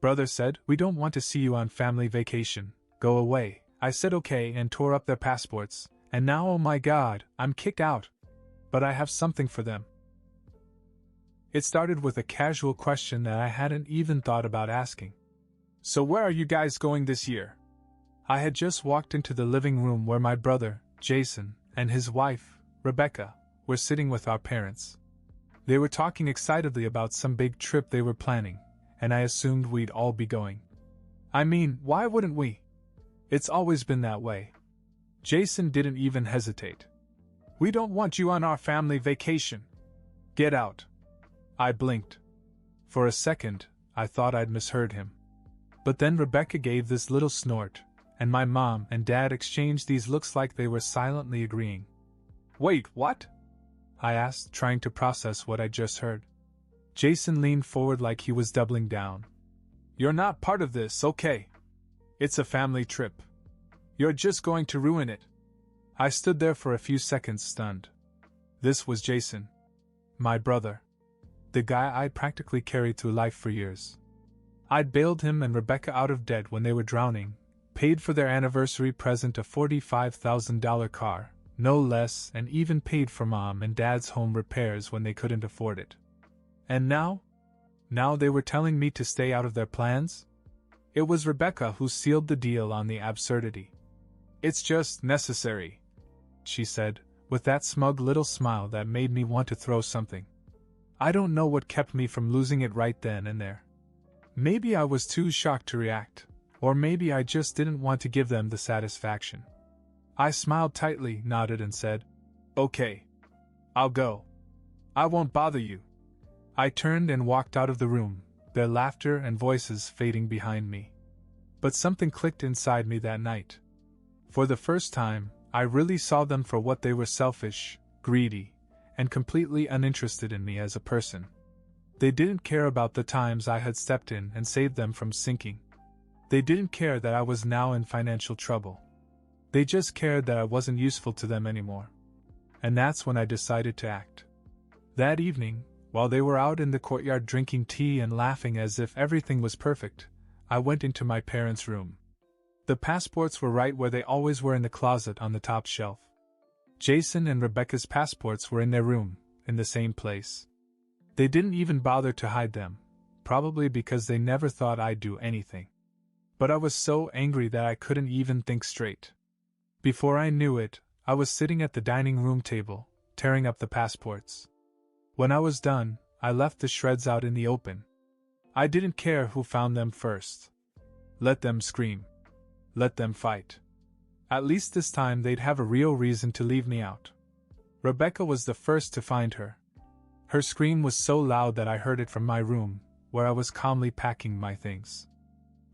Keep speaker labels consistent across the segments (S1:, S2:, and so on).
S1: Brother said, "We don't want to see you on family vacation. Go away." I said okay and tore up their passports, and now oh my god, I'm kicked out. But I have something for them. It started with a casual question that I hadn't even thought about asking. "So where are you guys going this year?" I had just walked into the living room where my brother, Jason, and his wife, Rebecca, were sitting with our parents. They were talking excitedly about some big trip they were planning, and I assumed we'd all be going. I mean, why wouldn't we? It's always been that way. Jason didn't even hesitate. "We don't want you on our family vacation. Get out." I blinked. For a second, I thought I'd misheard him. But then Rebecca gave this little snort, and my mom and dad exchanged these looks like they were silently agreeing. "Wait, what?" I asked, trying to process what I just heard. Jason leaned forward like he was doubling down. "You're not part of this, okay? It's a family trip. You're just going to ruin it." I stood there for a few seconds stunned. This was Jason. My brother. The guy I'd practically carried through life for years. I'd bailed him and Rebecca out of debt when they were drowning, paid for their anniversary present a $45,000 car, no less, and even paid for Mom and Dad's home repairs when they couldn't afford it. And now? Now they were telling me to stay out of their plans? It was Rebecca who sealed the deal on the absurdity. "It's just necessary," she said, with that smug little smile that made me want to throw something. I don't know what kept me from losing it right then and there. Maybe I was too shocked to react, or maybe I just didn't want to give them the satisfaction. I smiled tightly, nodded and said, "Okay. I'll go. I won't bother you." I turned and walked out of the room, their laughter and voices fading behind me. But something clicked inside me that night. For the first time, I really saw them for what they were: selfish, greedy, and completely uninterested in me as a person. They didn't care about the times I had stepped in and saved them from sinking. They didn't care that I was now in financial trouble. They just cared that I wasn't useful to them anymore. And that's when I decided to act. That evening, while they were out in the courtyard drinking tea and laughing as if everything was perfect, I went into my parents' room. The passports were right where they always were, in the closet on the top shelf. Jason and Rebecca's passports were in their room, in the same place. They didn't even bother to hide them, probably because they never thought I'd do anything. But I was so angry that I couldn't even think straight. Before I knew it, I was sitting at the dining room table, tearing up the passports. When I was done, I left the shreds out in the open. I didn't care who found them first. Let them scream. Let them fight. At least this time they'd have a real reason to leave me out. Rebecca was the first to find her. Her scream was so loud that I heard it from my room, where I was calmly packing my things.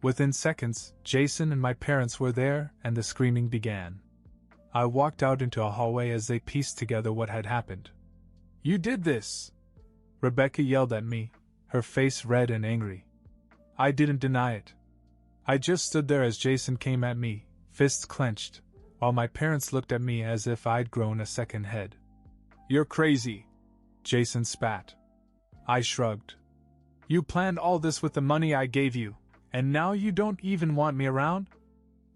S1: Within seconds, Jason and my parents were there, and the screaming began. I walked out into a hallway as they pieced together what had happened. "You did this!" Rebecca yelled at me, her face red and angry. I didn't deny it. I just stood there as Jason came at me, fists clenched, while my parents looked at me as if I'd grown a second head. "You're crazy," Jason spat. I shrugged. "You planned all this with the money I gave you, and now you don't even want me around?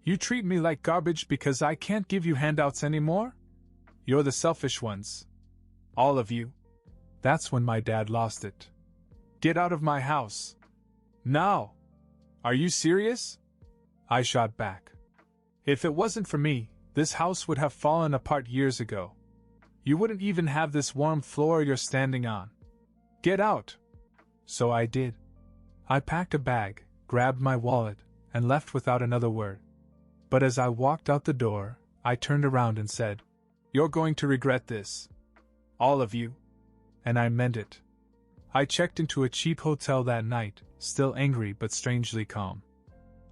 S1: You treat me like garbage because I can't give you handouts anymore? You're the selfish ones. All of you." That's when my dad lost it. "Get out of my house. Now! Are you serious?" I shot back. "If it wasn't for me, this house would have fallen apart years ago. You wouldn't even have this warm floor you're standing on. Get out!" So I did. I packed a bag, grabbed my wallet, and left without another word. But as I walked out the door, I turned around and said, "You're going to regret this. All of you." And I meant it. I checked into a cheap hotel that night, still angry but strangely calm.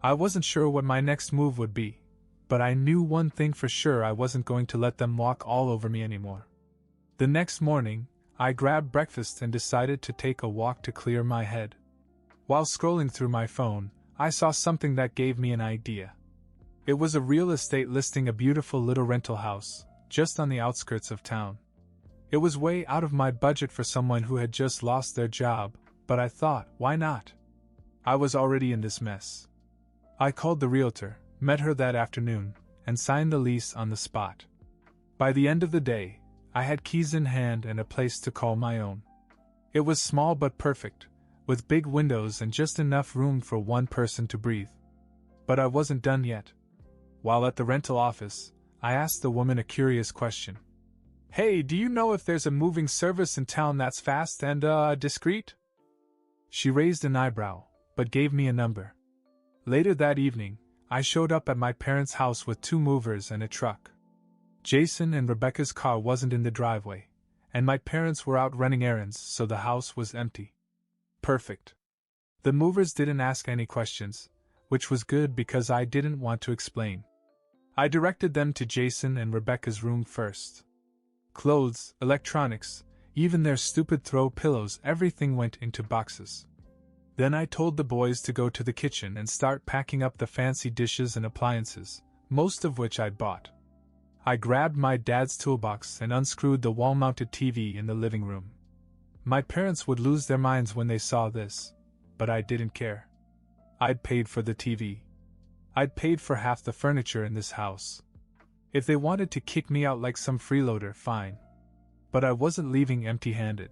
S1: I wasn't sure what my next move would be, but I knew one thing for sure: I wasn't going to let them walk all over me anymore. The next morning, I grabbed breakfast and decided to take a walk to clear my head. While scrolling through my phone, I saw something that gave me an idea. It was a real estate listing, a beautiful little rental house, just on the outskirts of town. It was way out of my budget for someone who had just lost their job, but I thought, why not? I was already in this mess. I called the realtor, met her that afternoon, and signed the lease on the spot. By the end of the day, I had keys in hand and a place to call my own. It was small but perfect, with big windows and just enough room for one person to breathe. But I wasn't done yet. While at the rental office, I asked the woman a curious question. "Hey, do you know if there's a moving service in town that's fast and, discreet?" She raised an eyebrow, but gave me a number. Later that evening, I showed up at my parents' house with 2 movers and a truck. Jason and Rebecca's car wasn't in the driveway, and my parents were out running errands, so the house was empty. Perfect. The movers didn't ask any questions, which was good because I didn't want to explain. I directed them to Jason and Rebecca's room first. Clothes, electronics, even their stupid throw pillows, everything went into boxes. Then I told the boys to go to the kitchen and start packing up the fancy dishes and appliances, most of which I'd bought. I grabbed my dad's toolbox and unscrewed the wall-mounted TV in the living room. My parents would lose their minds when they saw this, but I didn't care. I'd paid for the TV. I'd paid for half the furniture in this house. If they wanted to kick me out like some freeloader, fine. But I wasn't leaving empty-handed.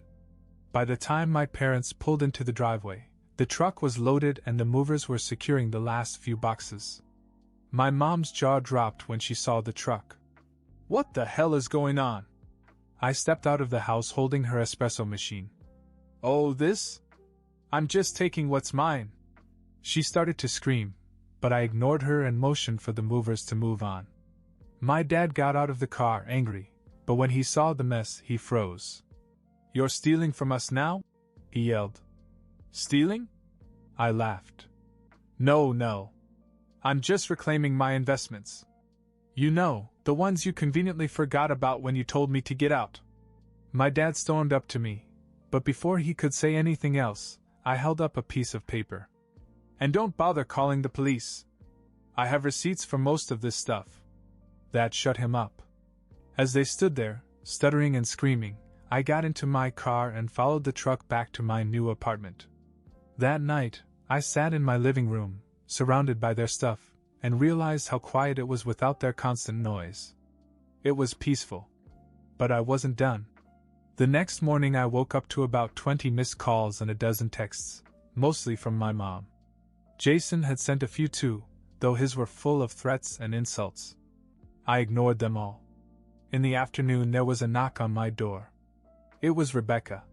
S1: By the time my parents pulled into the driveway, the truck was loaded and the movers were securing the last few boxes. My mom's jaw dropped when she saw the truck. "What the hell is going on?" I stepped out of the house holding her espresso machine. "Oh, this? I'm just taking what's mine." She started to scream, but I ignored her and motioned for the movers to move on. My dad got out of the car angry, but when he saw the mess, he froze. "You're stealing from us now?" he yelled. "Stealing?" I laughed. No. I'm just reclaiming my investments. You know, the ones you conveniently forgot about when you told me to get out. My dad stormed up to me, but before he could say anything else, I held up a piece of paper. "And don't bother calling the police. I have receipts for most of this stuff." That shut him up. As they stood there, stuttering and screaming, I got into my car and followed the truck back to my new apartment. That night, I sat in my living room, surrounded by their stuff, and realized how quiet it was without their constant noise. It was peaceful. But I wasn't done. The next morning I woke up to about 20 missed calls and a dozen texts, mostly from my mom. Jason had sent a few too, though his were full of threats and insults. I ignored them all. In the afternoon there was a knock on my door. It was Rebecca.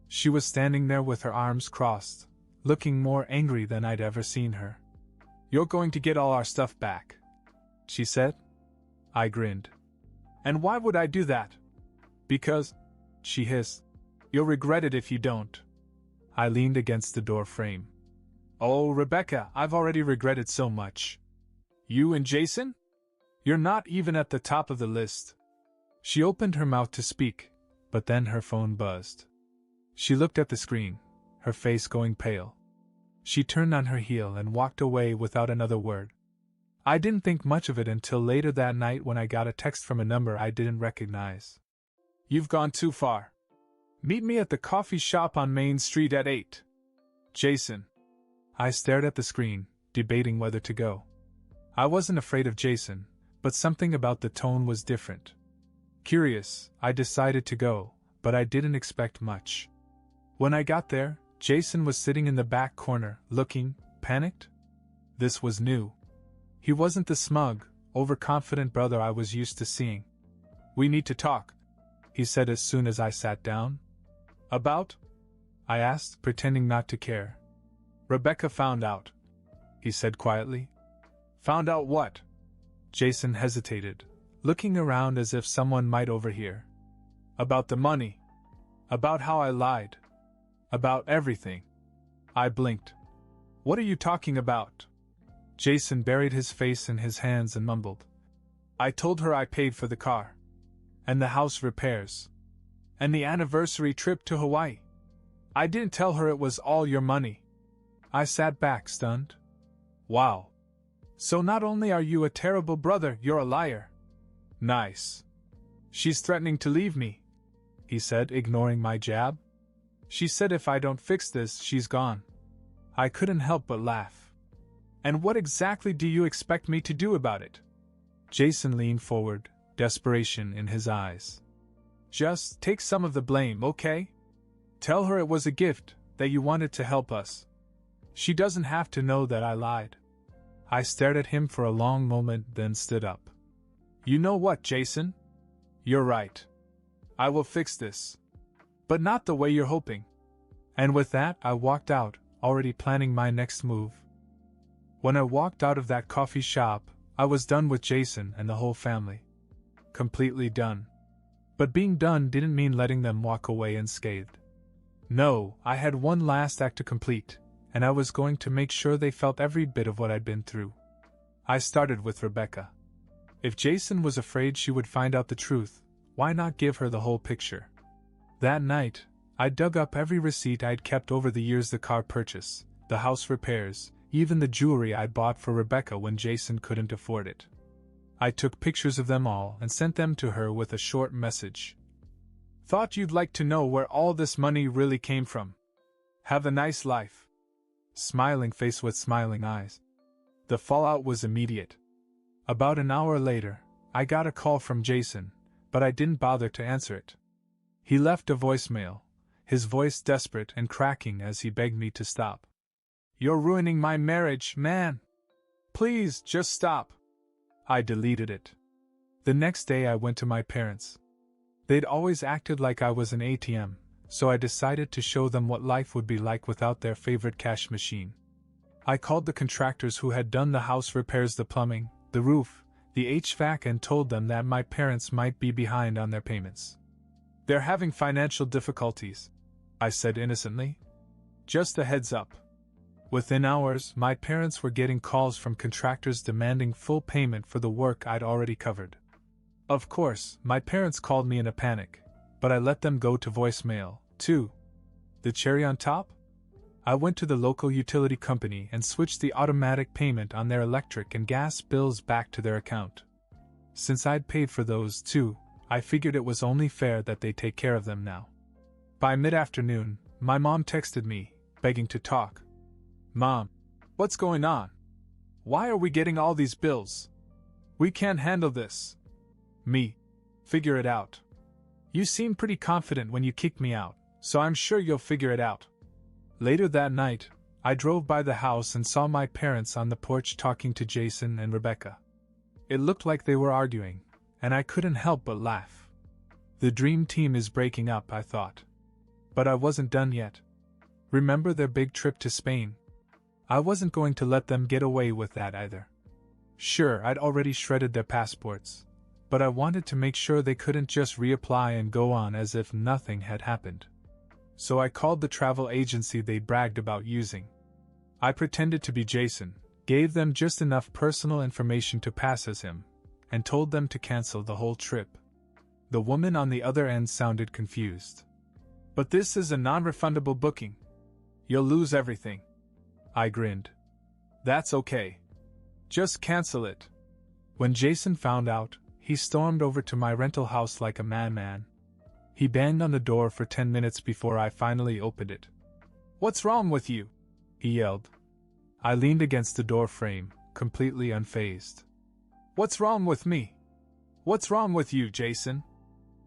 S1: She was standing there with her arms crossed, looking more angry than I'd ever seen her. "You're going to get all our stuff back," she said. I grinned. "And why would I do that?" "Because," she hissed, "you'll regret it if you don't." I leaned against the door frame. "Oh, Rebecca, I've already regretted so much." "You and Jason? You're not even at the top of the list." She opened her mouth to speak, but then her phone buzzed. She looked at the screen, her face going pale. She turned on her heel and walked away without another word. I didn't think much of it until later that night when I got a text from a number I didn't recognize. "You've gone too far. Meet me at the coffee shop on Main Street at 8. Jason." I stared at the screen, debating whether to go. I wasn't afraid of Jason, but something about the tone was different. Curious, I decided to go, but I didn't expect much. When I got there, Jason was sitting in the back corner, looking panicked. This was new. He wasn't the smug, overconfident brother I was used to seeing. "We need to talk," he said as soon as I sat down. "About?" I asked, pretending not to care. "Rebecca found out," he said quietly. "Found out what?" Jason hesitated, looking around as if someone might overhear. "About the money. About how I lied. About everything." I blinked. "What are you talking about?" Jason buried his face in his hands and mumbled. "I told her I paid for the car. And the house repairs. And the anniversary trip to Hawaii. I didn't tell her it was all your money." I sat back, stunned. "Wow. So not only are you a terrible brother, you're a liar." "Nice. She's threatening to leave me," he said, ignoring my jab. "She said if I don't fix this, she's gone." I couldn't help but laugh. And what exactly do you expect me to do about it? Jason leaned forward, desperation in his eyes. Just take some of the blame, okay? Tell her it was a gift, that you wanted to help us. She doesn't have to know that I lied. I stared at him for a long moment, then stood up. You know what, Jason? You're right. I will fix this. But not the way you're hoping. And with that, I walked out, already planning my next move. When I walked out of that coffee shop, I was done with Jason and the whole family. Completely done. But being done didn't mean letting them walk away unscathed. No, I had one last act to complete, and I was going to make sure they felt every bit of what I'd been through. I started with Rebecca. If Jason was afraid she would find out the truth, why not give her the whole picture? That night, I dug up every receipt I'd kept over the years: the car purchase, the house repairs, even the jewelry I'd bought for Rebecca when Jason couldn't afford it. I took pictures of them all and sent them to her with a short message. Thought you'd like to know where all this money really came from. Have a nice life. Smiling face with smiling eyes. The fallout was immediate. About an hour later, I got a call from Jason, but I didn't bother to answer it. He left a voicemail, his voice desperate and cracking as he begged me to stop. You're ruining my marriage, man. Please, just stop. I deleted it. The next day I went to my parents. They'd always acted like I was an ATM, so I decided to show them what life would be like without their favorite cash machine. I called the contractors who had done the house repairs, the plumbing, the roof, the HVAC, and told them that my parents might be behind on their payments. They're having financial difficulties, I said innocently. Just a heads up. Within hours, my parents were getting calls from contractors demanding full payment for the work I'd already covered. Of course, my parents called me in a panic, but I let them go to voicemail, too. The cherry on top? I went to the local utility company and switched the automatic payment on their electric and gas bills back to their account. Since I'd paid for those too, I figured it was only fair that they take care of them now. By mid-afternoon, my mom texted me, begging to talk. Mom, what's going on? Why are we getting all these bills? We can't handle this. Me. Figure it out. You seemed pretty confident when you kicked me out, so I'm sure you'll figure it out. Later that night, I drove by the house and saw my parents on the porch talking to Jason and Rebecca. It looked like they were arguing, and I couldn't help but laugh. The dream team is breaking up, I thought. But I wasn't done yet. Remember their big trip to Spain? I wasn't going to let them get away with that either. Sure, I'd already shredded their passports, but I wanted to make sure they couldn't just reapply and go on as if nothing had happened. So I called the travel agency they bragged about using. I pretended to be Jason, gave them just enough personal information to pass as him, and told them to cancel the whole trip. The woman on the other end sounded confused. But this is a non-refundable booking. You'll lose everything. I grinned. That's okay. Just cancel it. When Jason found out, he stormed over to my rental house like a madman. He banged on the door for 10 minutes before I finally opened it. What's wrong with you? He yelled. I leaned against the door frame, completely unfazed. What's wrong with me? What's wrong with you, Jason?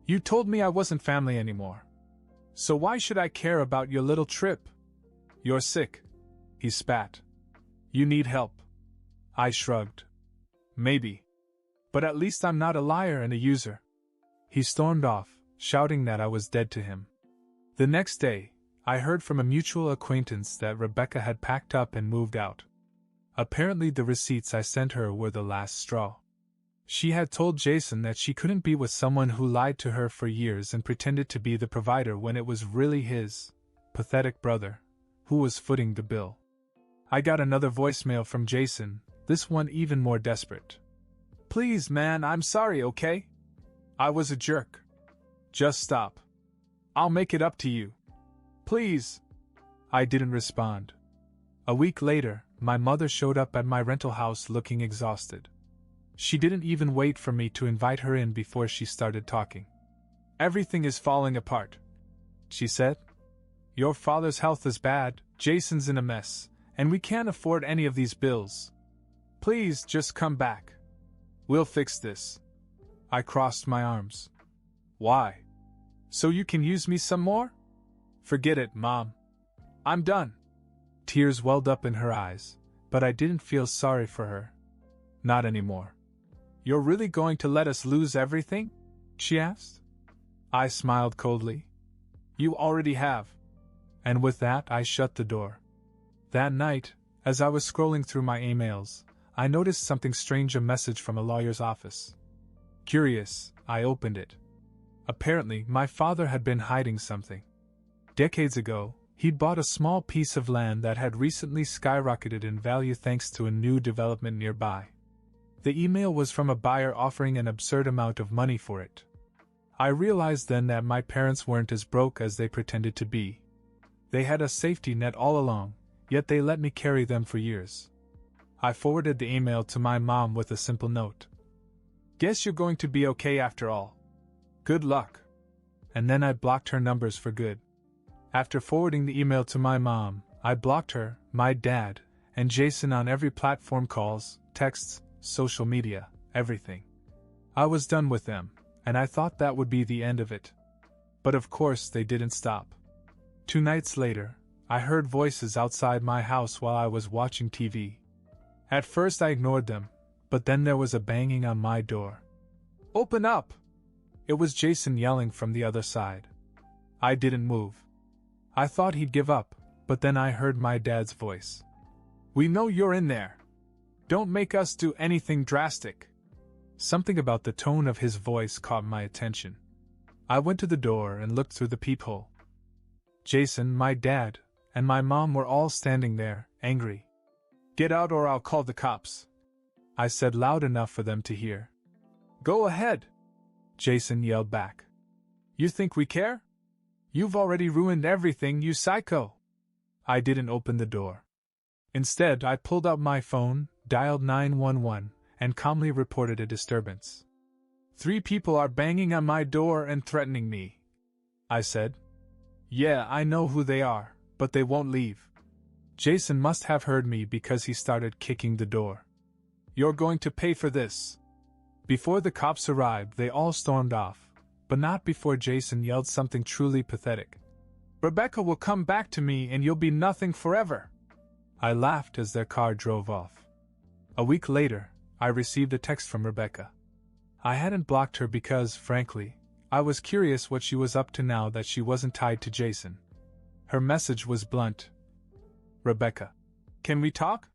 S1: You told me I wasn't family anymore. So why should I care about your little trip? You're sick. He spat. You need help. I shrugged. Maybe. But at least I'm not a liar and a user. He stormed off, shouting that I was dead to him. The next day, I heard from a mutual acquaintance that Rebecca had packed up and moved out. Apparently the receipts I sent her were the last straw. She had told Jason that she couldn't be with someone who lied to her for years and pretended to be the provider when it was really his pathetic brother who was footing the bill. I got another voicemail from Jason, this one even more desperate. Please, man, I'm sorry, okay? I was a jerk. Just stop. I'll make it up to you. Please. I didn't respond. A week later, my mother showed up at my rental house looking exhausted. She didn't even wait for me to invite her in before she started talking. Everything is falling apart, she said. Your father's health is bad, Jason's in a mess, and we can't afford any of these bills. Please just come back. We'll fix this. I crossed my arms. Why? So you can use me some more? Forget it, Mom. I'm done. Tears welled up in her eyes, but I didn't feel sorry for her. Not anymore. You're really going to let us lose everything? She asked. I smiled coldly. You already have. And with that, I shut the door. That night, as I was scrolling through my emails, I noticed something strange, a message from a lawyer's office. Curious, I opened it. Apparently, my father had been hiding something. Decades ago, he'd bought a small piece of land that had recently skyrocketed in value thanks to a new development nearby. The email was from a buyer offering an absurd amount of money for it. I realized then that my parents weren't as broke as they pretended to be. They had a safety net all along, yet they let me carry them for years. I forwarded the email to my mom with a simple note. Guess you're going to be okay after all. Good luck. And then I blocked her numbers for good. After forwarding the email to my mom, I blocked her, my dad, and Jason on every platform, calls, texts, social media, everything. I was done with them, and I thought that would be the end of it. But of course they didn't stop. 2 nights later, I heard voices outside my house while I was watching TV. At first I ignored them, but then there was a banging on my door. Open up! It was Jason yelling from the other side. I didn't move. I thought he'd give up, but then I heard my dad's voice. We know you're in there. Don't make us do anything drastic. Something about the tone of his voice caught my attention. I went to the door and looked through the peephole. Jason, my dad, and my mom were all standing there, angry. Get out or I'll call the cops, I said loud enough for them to hear. Go ahead, Jason yelled back. You think we care? You've already ruined everything, you psycho. I didn't open the door. Instead, I pulled out my phone, dialed 911, and calmly reported a disturbance. 3 people are banging on my door and threatening me, I said. Yeah, I know who they are, but they won't leave. Jason must have heard me because he started kicking the door. You're going to pay for this. Before the cops arrived, they all stormed off, but not before Jason yelled something truly pathetic. Rebecca will come back to me and you'll be nothing forever. I laughed as their car drove off. A week later, I received a text from Rebecca. I hadn't blocked her because, frankly, I was curious what she was up to now that she wasn't tied to Jason. Her message was blunt. Rebecca, can we talk?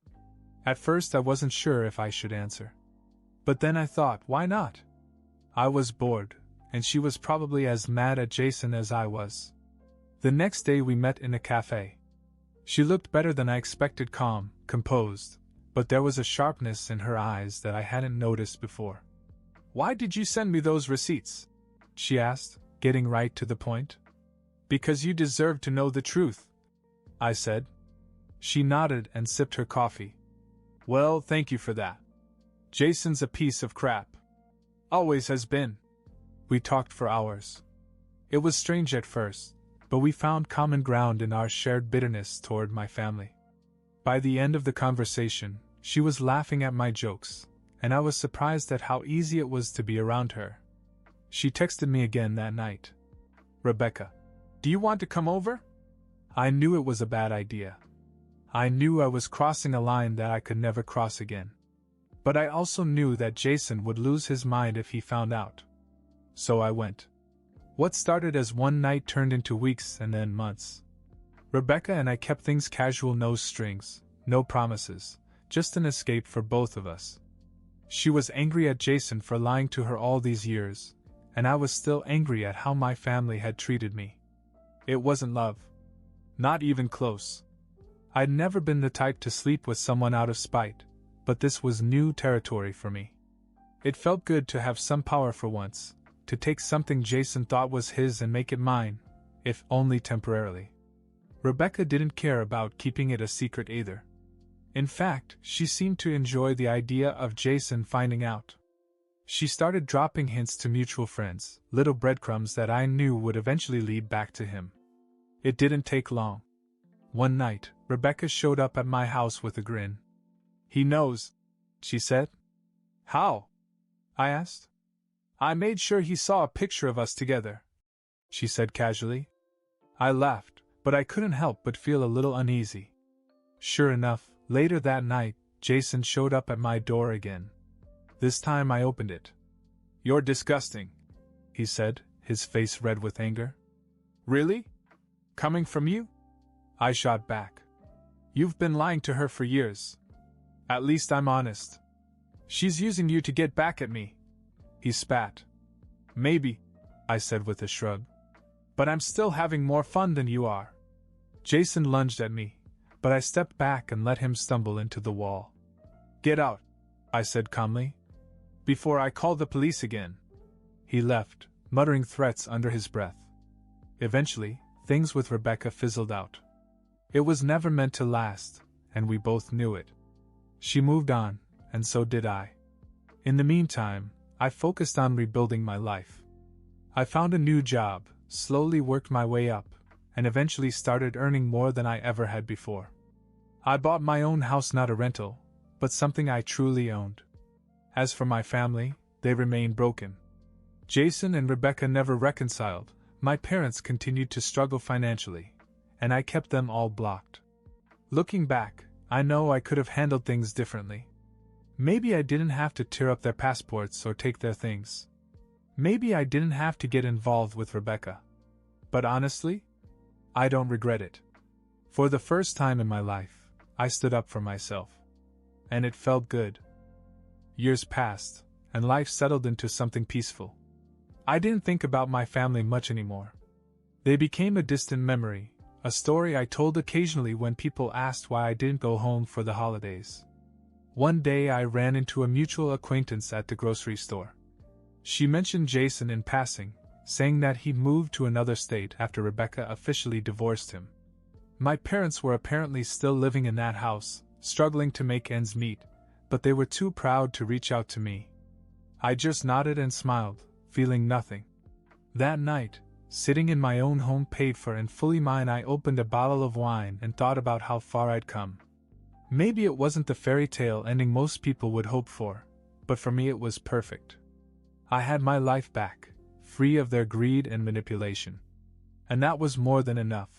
S1: At first I wasn't sure if I should answer. But then I thought, why not? I was bored, and she was probably as mad at Jason as I was. The next day we met in a cafe. She looked better than I expected, calm, composed, but there was a sharpness in her eyes that I hadn't noticed before. Why did you send me those receipts? She asked, getting right to the point. Because you deserve to know the truth, I said. She nodded and sipped her coffee. Well, thank you for that. Jason's a piece of crap. Always has been. We talked for hours. It was strange at first, but we found common ground in our shared bitterness toward my family. By the end of the conversation, she was laughing at my jokes, and I was surprised at how easy it was to be around her. She texted me again that night. Rebecca, do you want to come over? I knew it was a bad idea. I knew I was crossing a line that I could never cross again. But I also knew that Jason would lose his mind if he found out. So I went. What started as one night turned into weeks and then months. Rebecca and I kept things casual, no strings, no promises, just an escape for both of us. She was angry at Jason for lying to her all these years, and I was still angry at how my family had treated me. It wasn't love. Not even close. I'd never been the type to sleep with someone out of spite, but this was new territory for me. It felt good to have some power for once, to take something Jason thought was his and make it mine, if only temporarily. Rebecca didn't care about keeping it a secret either. In fact, she seemed to enjoy the idea of Jason finding out. She started dropping hints to mutual friends, little breadcrumbs that I knew would eventually lead back to him. It didn't take long. One night, Rebecca showed up at my house with a grin. "He knows," she said. "How?" I asked. "I made sure he saw a picture of us together," she said casually. I laughed, but I couldn't help but feel a little uneasy. Sure enough, later that night, Jason showed up at my door again. This time I opened it. "You're disgusting," he said, his face red with anger. "Really? Coming from you?" I shot back. "You've been lying to her for years. At least I'm honest." "She's using you to get back at me," he spat. "Maybe," I said with a shrug. "But I'm still having more fun than you are." Jason lunged at me, but I stepped back and let him stumble into the wall. "Get out," I said calmly, "before I call the police again." He left, muttering threats under his breath. Eventually, things with Rebecca fizzled out. It was never meant to last, and we both knew it. She moved on, and so did I. In the meantime, I focused on rebuilding my life. I found a new job, slowly worked my way up, and eventually started earning more than I ever had before. I bought my own house, not a rental, but something I truly owned. As for my family, they remain broken. Jason and Rebecca never reconciled, my parents continued to struggle financially, and I kept them all blocked. Looking back, I know I could have handled things differently. Maybe I didn't have to tear up their passports or take their things. Maybe I didn't have to get involved with Rebecca. But honestly, I don't regret it. For the first time in my life, I stood up for myself. And it felt good. Years passed, and life settled into something peaceful. I didn't think about my family much anymore. They became a distant memory, a story I told occasionally when people asked why I didn't go home for the holidays. One day I ran into a mutual acquaintance at the grocery store. She mentioned Jason in passing, saying that he moved to another state after Rebecca officially divorced him. My parents were apparently still living in that house, struggling to make ends meet, but they were too proud to reach out to me. I just nodded and smiled, feeling nothing. That night, sitting in my own home paid for and fully mine, I opened a bottle of wine and thought about how far I'd come. Maybe it wasn't the fairy tale ending most people would hope for, but for me it was perfect. I had my life back, free of their greed and manipulation. And that was more than enough.